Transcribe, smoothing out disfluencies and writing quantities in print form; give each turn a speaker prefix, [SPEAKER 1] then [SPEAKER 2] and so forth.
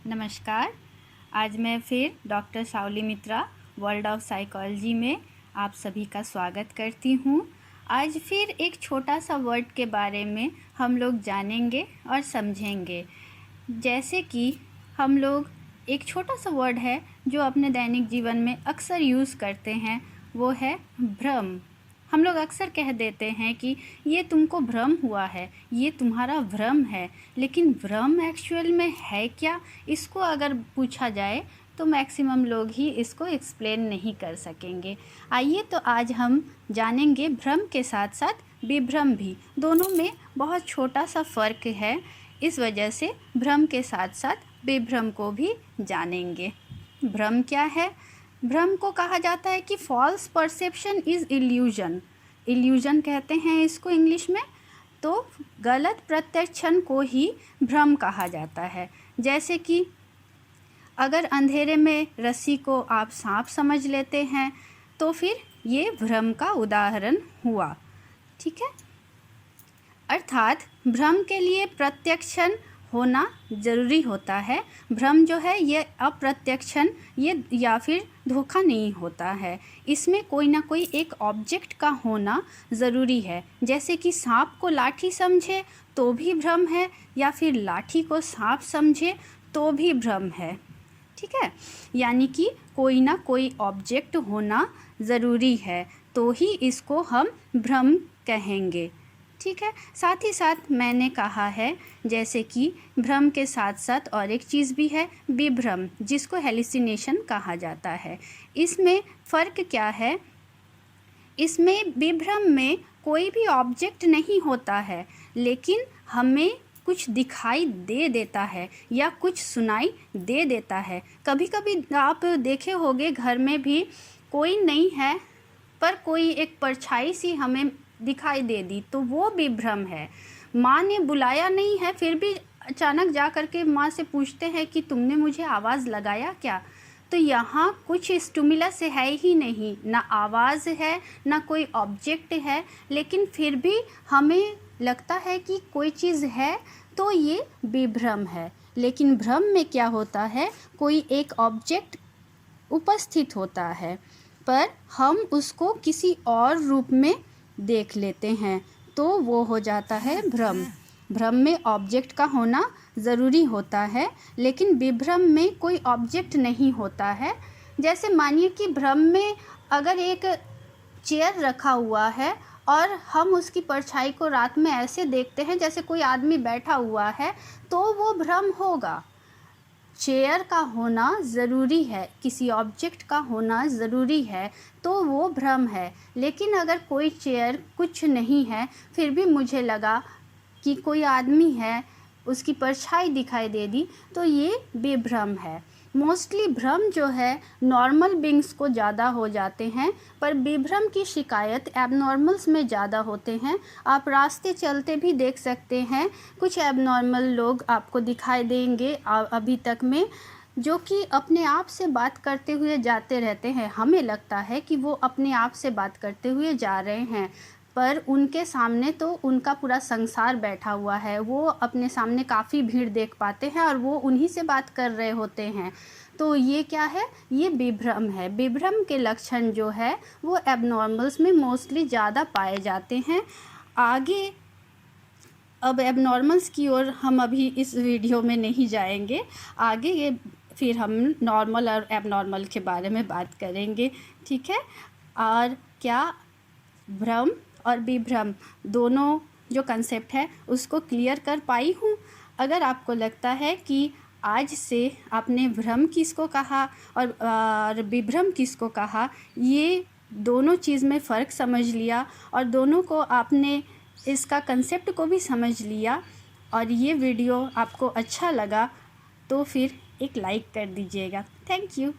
[SPEAKER 1] नमस्कार। आज मैं फिर doctor Saoli Mitra world of psychology में आप सभी का स्वागत करती हूँ। आज फिर एक छोटा सा वर्ड के बारे में हम लोग जानेंगे और समझेंगे। जैसे कि हम लोग एक छोटा सा वर्ड है जो अपने दैनिक जीवन में अक्सर यूज़ करते हैं, वो है भ्रम। हम लोग अक्सर कह देते हैं कि ये तुमको भ्रम हुआ है, ये तुम्हारा भ्रम है। लेकिन भ्रम एक्चुअल में है क्या, इसको अगर पूछा जाए तो मैक्सिमम लोग ही इसको एक्सप्लेन नहीं कर सकेंगे। आइए तो आज हम जानेंगे भ्रम के साथ साथ विभ्रम भी। दोनों में बहुत छोटा सा फ़र्क है, इस वजह से भ्रम के साथ साथ विभ्रम को भी जानेंगे। भ्रम क्या है? भ्रम को कहा जाता है कि false perception is illusion. Illusion कहते हैं इसको इंग्लिश में। तो गलत प्रत्यक्षण को ही भ्रम कहा जाता है। जैसे कि अगर अंधेरे में रस्सी को आप सांप समझ लेते हैं तो फिर ये भ्रम का उदाहरण हुआ। ठीक है। अर्थात भ्रम के लिए प्रत्यक्षण होना ज़रूरी होता है। भ्रम जो है ये अप्रत्यक्षण ये या फिर धोखा नहीं होता है। इसमें कोई ना कोई एक ऑब्जेक्ट का होना ज़रूरी है। जैसे कि सांप को लाठी समझे तो भी भ्रम है, या फिर लाठी को सांप समझे तो भी भ्रम है। ठीक है। यानी कि कोई ना कोई ऑब्जेक्ट होना ज़रूरी है, तो ही इसको हम भ्रम कहेंगे। ठीक है। साथ ही साथ मैंने कहा है जैसे कि भ्रम के साथ साथ और एक चीज़ भी है, विभ्रम, जिसको हेलुसिनेशन कहा जाता है। इसमें फ़र्क क्या है? इसमें विभ्रम में कोई भी ऑब्जेक्ट नहीं होता है, लेकिन हमें कुछ दिखाई दे देता है या कुछ सुनाई दे देता है। कभी कभी आप देखे होंगे घर में भी कोई नहीं है पर कोई एक परछाई सी हमें दिखाई दे दी, तो वो भी भ्रम है। माँ ने बुलाया नहीं है, फिर भी अचानक जा कर के माँ से पूछते हैं कि तुमने मुझे आवाज़ लगाया क्या? तो यहाँ कुछ स्टिमुलस है ही नहीं, ना आवाज़ है ना कोई ऑब्जेक्ट है, लेकिन फिर भी हमें लगता है कि कोई चीज़ है, तो ये विभ्रम है। लेकिन भ्रम में क्या होता है, कोई एक ऑब्जेक्ट उपस्थित होता है पर हम उसको किसी और रूप में देख लेते हैं, तो वो हो जाता है भ्रम। भ्रम में ऑब्जेक्ट का होना ज़रूरी होता है, लेकिन विभ्रम में कोई ऑब्जेक्ट नहीं होता है। जैसे मानिए कि भ्रम में अगर एक चेयर रखा हुआ है और हम उसकी परछाई को रात में ऐसे देखते हैं जैसे कोई आदमी बैठा हुआ है, तो वो भ्रम होगा। चेयर का होना ज़रूरी है, किसी ऑब्जेक्ट का होना ज़रूरी है, तो वो भ्रम है। लेकिन अगर कोई चेयर कुछ नहीं है, फिर भी मुझे लगा कि कोई आदमी है, उसकी परछाई दिखाई दे दी, तो ये विभ्रम है। मोस्टली भ्रम जो है नॉर्मल बींग्स को ज़्यादा हो जाते हैं, पर विभ्रम की शिकायत एबनॉर्मल्स में ज़्यादा होते हैं। आप रास्ते चलते भी देख सकते हैं, कुछ एबनॉर्मल लोग आपको दिखाई देंगे अभी तक में, जो कि अपने आप से बात करते हुए जाते रहते हैं। हमें लगता है कि वो अपने आप से बात करते हुए जा रहे हैं, पर उनके सामने तो उनका पूरा संसार बैठा हुआ है। वो अपने सामने काफ़ी भीड़ देख पाते हैं और वो उन्हीं से बात कर रहे होते हैं। तो ये क्या है? ये विभ्रम है। विभ्रम के लक्षण जो है वो एबनॉर्मल्स में मोस्टली ज़्यादा पाए जाते हैं। आगे अब एबनॉर्मल्स की ओर हम अभी इस वीडियो में नहीं जाएंगे। आगे ये फिर हम नॉर्मल और एबनॉर्मल के बारे में बात करेंगे। ठीक है। और क्या भ्रम और विभ्रम दोनों जो कंसेप्ट है उसको क्लियर कर पाई हूँ। अगर आपको लगता है कि आज से आपने भ्रम किसको कहा और विभ्रम किसको कहा, ये दोनों चीज़ में फ़र्क समझ लिया और दोनों को आपने इसका कंसेप्ट को भी समझ लिया, और ये वीडियो आपको अच्छा लगा तो फिर एक लाइक कर दीजिएगा। Thank you.